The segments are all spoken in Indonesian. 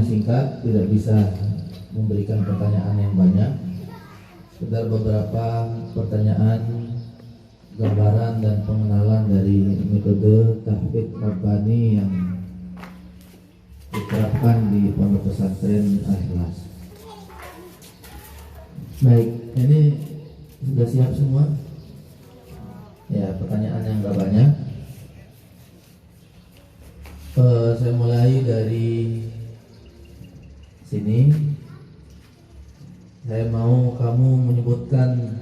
singkat, tidak bisa memberikan pertanyaan yang banyak. Sekedar beberapa pertanyaan, gambaran dan pengenalan dari metode tahfidz rabbani yang diterapkan di Pondok Pesantren Al-Ikhlas. Baik, ini sudah siap semua? Ya, pertanyaan yang gak banyak. Saya mulai dari sini. Saya mau kamu menyebutkan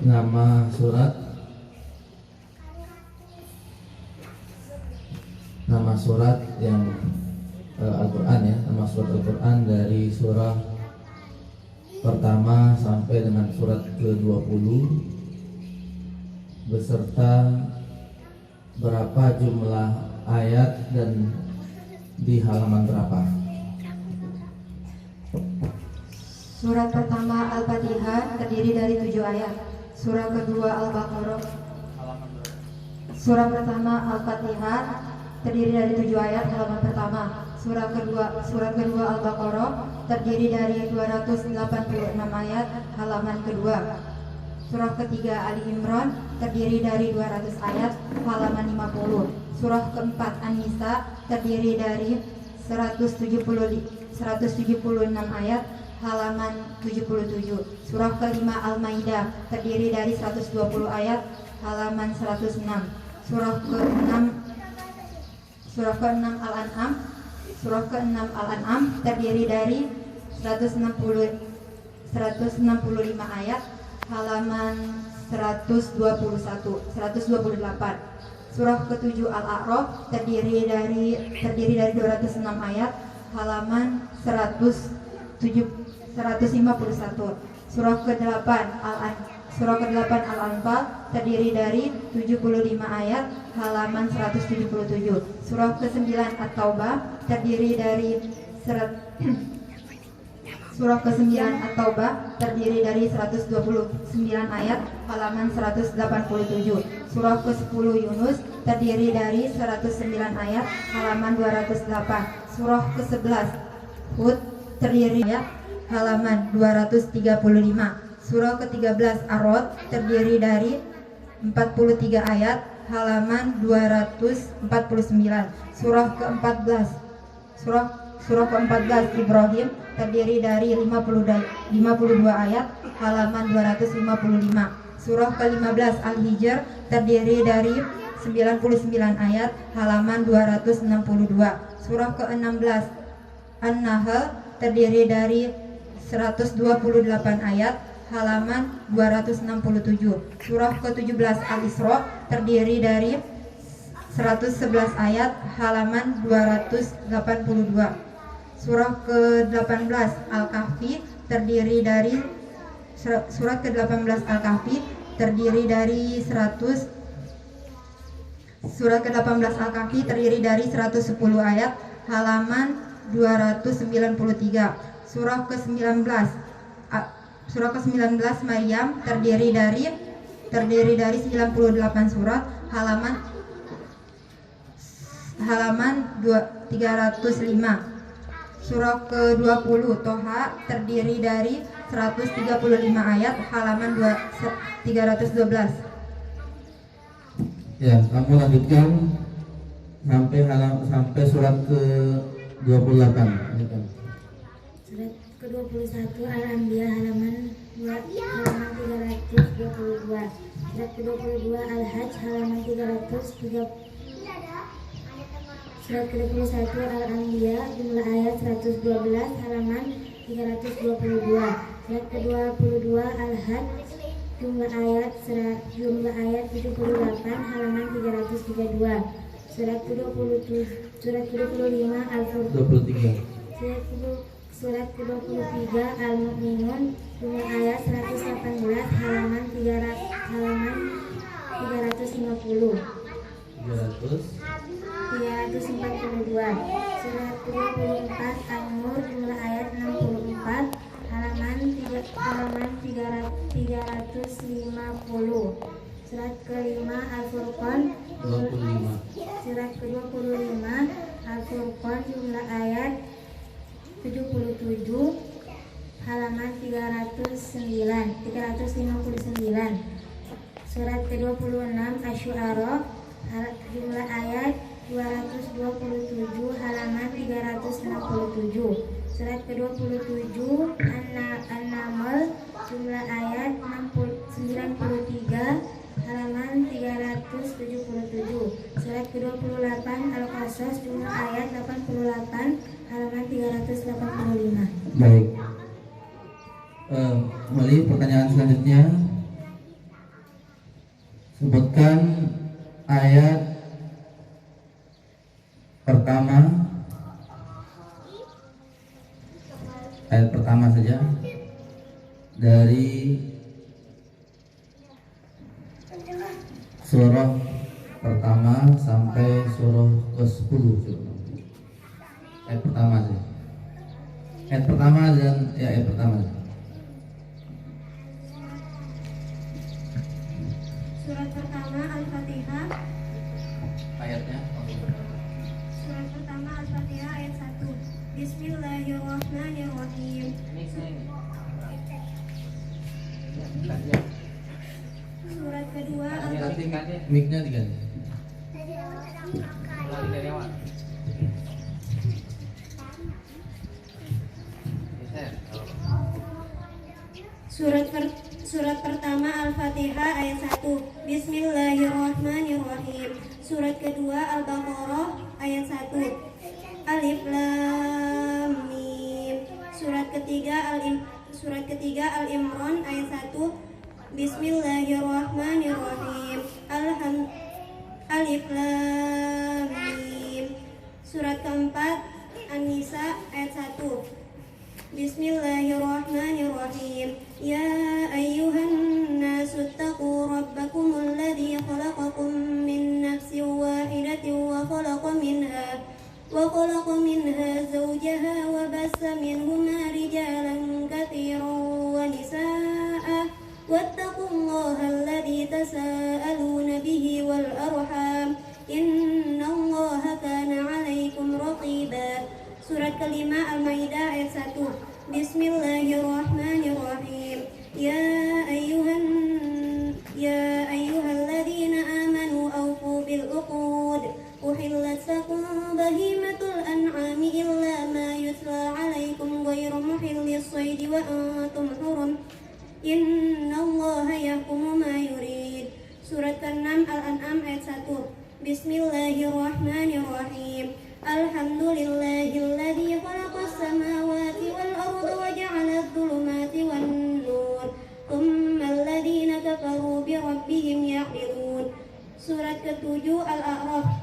nama surat yang Al-Quran ya, nama surat Al-Quran dari surah pertama sampai dengan surat ke-20 beserta berapa jumlah ayat dan di halaman berapa? Surat pertama Al-Fatihah terdiri dari 7 ayat. Surah kedua Al-Baqarah. Surah pertama Al-Fatihah terdiri dari 7 ayat, halaman pertama. Surat kedua Al-Baqarah terdiri dari 286 ayat, halaman kedua. Surah ketiga Ali Imran terdiri dari 200 ayat, halaman 50. Surah keempat An-Nisa terdiri dari 176 ayat, halaman 77. Surah kelima Al-Maidah terdiri dari 120 ayat, halaman 106. Surah ke-6 Al-An'am terdiri dari 165 ayat, halaman 128. Surah ke-7 Al-A'raf terdiri dari 206 ayat, halaman 151. Surah ke-8 Al-Anfal terdiri dari 75 ayat, halaman 177. Surah ke-9 At-Taubah terdiri dari Surah ke-9 At-Taubah terdiri dari 129 ayat, halaman 187. Surah ke-10 Yunus terdiri dari 109 ayat, halaman 208. Surah ke-11 Hud terdiri dari halaman 235. Surah ke-13 Ar-Rod terdiri dari 43 ayat, halaman 249. Surah ke-14 Ibrahim terdiri dari 52 ayat, halaman 255. Surah ke-15 Al-Hijr terdiri dari 99 ayat, halaman 262. Surah ke-16 An-Nahl terdiri dari 128 ayat, halaman 267. Surah ke-17 Al-Isra terdiri dari 111 ayat, halaman 282. Surah ke-18 Al-Kahfi terdiri dari Surat ke-18 Al-Kahfi terdiri dari 110 ayat, halaman 293. Surah ke-19 Maryam terdiri dari 98 surat, halaman 305. Surah ke-20 Toha terdiri dari 135 ayat, halaman 312. Ya, kamu lanjutkan sampai surat ke-28. Surat ke-21 Al-Anbiya halaman 322. Surat ke-22 Al-Hajj halaman 330. Surat ke-21 Al-Anbiya jumlah ayat 112, halaman 322. Surat ke-22 Al-Hajj jumlah ayat 78, halaman 332. Surat ke-25 Al-Furqan. Surat ke-23 Al-Mu'minun jumlah ayat 118, halaman 350. 342. Surat ke-24 An-Nur jumlah ayat 64, halaman 350. Surat ke-5 Al-Furqan 25. Surat ke-25 Al-Furqan, jumlah ayat 77, halaman 359. Surat ke-26 Asy-Syu'ara, jumlah ayat 227, halaman 367. Surat ke-27 An-Naml, jumlah ayat 93, halaman 377. Surat ke-28 Al-Qasas, jumlah ayat 88, halaman 385. Baik. Kembali pertanyaan selanjutnya. Sebutkan ayat pertama saja dari surah pertama sampai surah ke-10. Ayat pertama saja. Ayat pertama dan ayat pertama. Surat pertama Al-Fatihah. Ayatnya. Surat pertama Al-Fatihah ayat 1. Bismillahirrahmanirrahim. Surat kedua Al-Fatihah. Mic-nya diganti. Surat pertama Al-Fatihah ayat 1. Bismillahirrahmanirrahim. Surat kedua Al-Baqarah ayat 1. Alif Lam Mim. Surat ketiga Al-Imran ayat 1. Bismillahirrahmanirrahim. Alif Lam Mim. Surat keempat An-Nisa ayat 1. Bismillahirrahmanirrahim. Ya ayyuhan nasu taqu rabbakumul ladzi khalaqakum min nafsin wahidatin wa khalaqa minha zawjaha wa bassa minhuma rijalan katsiran wa nisaa'a wattaqullaha alladzi tasaaluna bihi wal arham innallaha kana 'alaikum raqiba. Surat kelima Al-Maidah ayat 1. Bismillahirrahmanirrahim. Ya ayyuhalladzina amanu awfu bil uqud. Uhillat lakum bahimatul an'ami illa ma yutla 'alaikum ghairu muhillis shaidi wa antum hurum. Innallaha yahkumu ma yurid. Surat ke-6 Al-An'am ayat 1. Bismillahirrahmanirrahim. Alhamdulillahilladzi khalaqas samawati wal arda wa ja'ala adh-dhulumati wan nur. Tsummal ladzina kafaru bi rabbihim ya'dilun. Surat ke-7 Al-A'raf.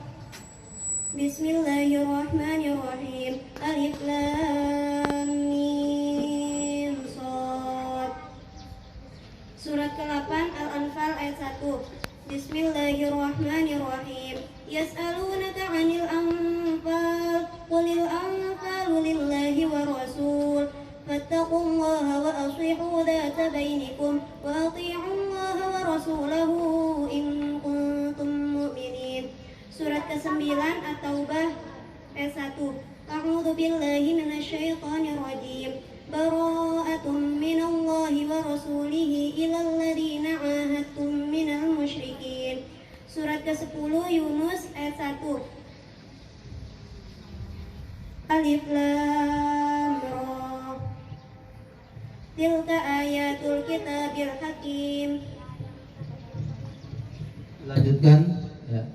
Bismillahirrahmanirrahim. Alif Lam Mim Shad. Surat ke-8 Al-Anfal ayat 1. Bismillahirrahmanirrahim. Yas'alunaka 'anil anfal qulil anfalu lillahi wa rasul fattaqullaha wa aslihu dhata bainikum wa athi'ullaha wa rasulahu in kuntum mu'minin. Surat ke-9 At-Taubah ayat 1. A'udzu billahi minasyaitonir rajim. Bara'atum minallahi wa rasulihi ilal ladzina 'ahadtum minal musyrikin. Surat ke-10 Yunus ayat 1. Alif Lam Ra. Tilka ayatul kitabil hakim. Lanjutkan ya.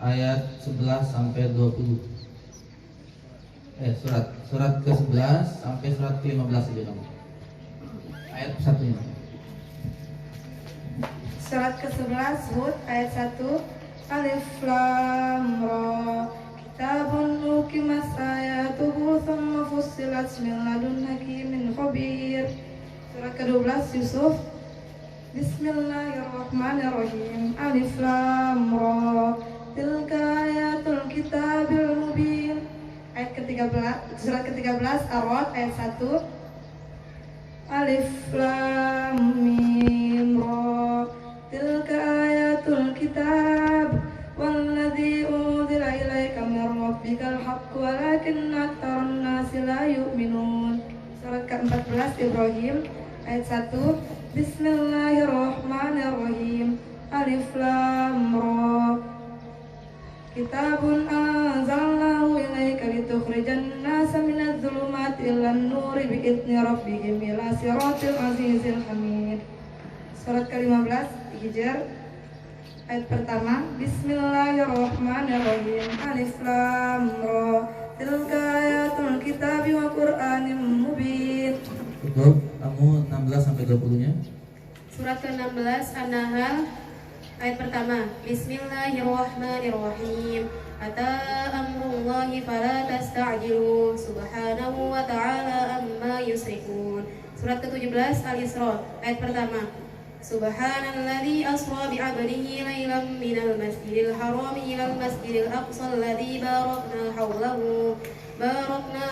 Ayat 11 sampai 20. Surat ke-11 sampai surat ke-15 saja kamu. Ayat satunya. Surat ke-11 Hud ayat 1. Alif Lam Ra. Kitabun hukimat ayatuhu thumma fussilat min ladun hakimin khabir. Surat ke-12 Yusuf. Bismillahirrahmanirrahim. Alif Lam Ra. Tilka ayatul kitabil mubin. Ayat ke-13, surat ke-13 Ar-Ra'd ayat 1. Alif Lam Mim Ra. Tilka ayatul kitab rabbikal haqq walakinna aktsarun nasi la yu'minun. Surat ke-14 Ibrahim ayat 1. Bismillahirrahmanirrahim. Alif lam ra. Kitabun anzalnahu ilaika litukhrijan nasa minadh dhulumati ilan nuri bi'izni rabbihim ila siratil azizil hamid. Surat ke-15 Hijr ayat pertama. Bismillahirrahmanirrahim. Alif lam ra. Tilka ayatul kitabi wa qur'anin mubin. Cukup, kamu 16 sampai 20-nya. Surat ke-16 An-Nahl ayat pertama. Bismillahirrahmanirrahim. Ata amrullahi fala tasta'jilu subhanahu wa ta'ala amma yusrikun. Surat ke-17 Al-Isra ayat pertama. Subhanalladzi asra bi'abdihi lailan minal masjidil haram ilal masjidil aqsa alladzi barakna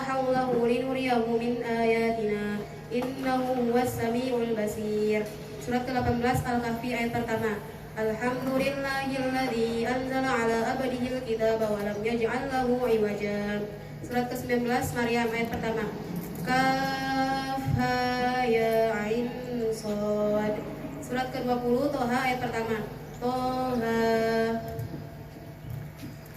hawlahu linuriyahu min ayatina innahu huwas samiul basir. Surat ke-18 Al-Kahfi ayat pertama. Alhamdulillahilladzi anzala ala abdihil kitaba wa lam yaj'al lahu iwaja. Surat ke-19 Maryam ayat pertama. Kaf ha ya ain shad. Surat ke-20 Toha ayat pertama. Toha